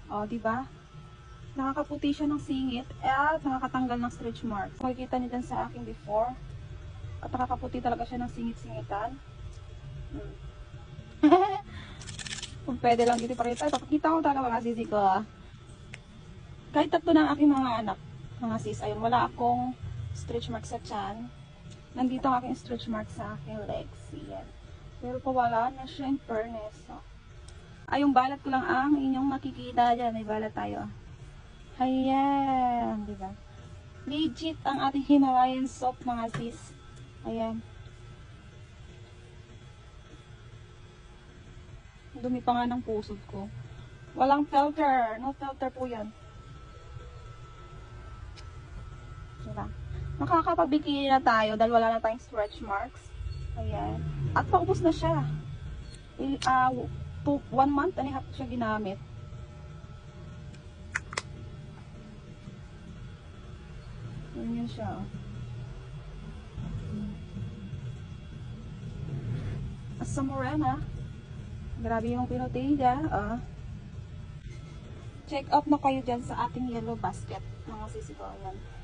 O, diba? Nakakaputi siya ng singit at nakakatanggal ng stretch marks. Makikita niyo dyan sa aking before. At nakakaputi talaga siya ng singit-singitan. Kung pwede lang dito ipakita. Ipakita ko talaga mga sisi ko. Kahit tatlo ng aking mga anak, mga sis, ayun, wala akong stretch mark sa tiyan. Nandito ang aking stretch mark sa aking legs. Yan. Pero wala na siya in fairness. So, ay, yung balat ko lang ang inyong makikita dyan. May balat tayo. Ayan. Diba? Legit ang ating Himalayan soap, mga sis. Ayan. Dumi pa nga ng pusod ko. Walang filter. No filter po yan. Diba? Makakapag-bikini na tayo dahil wala na tayong stretch marks. Ayan. At paubos na siya. 1 month and a half siya ginamit. Yun siya. Asa morena. Grabe yung pinotilya. Check out na kayo dyan sa ating yellow basket. Mga sisi ko. Ayan.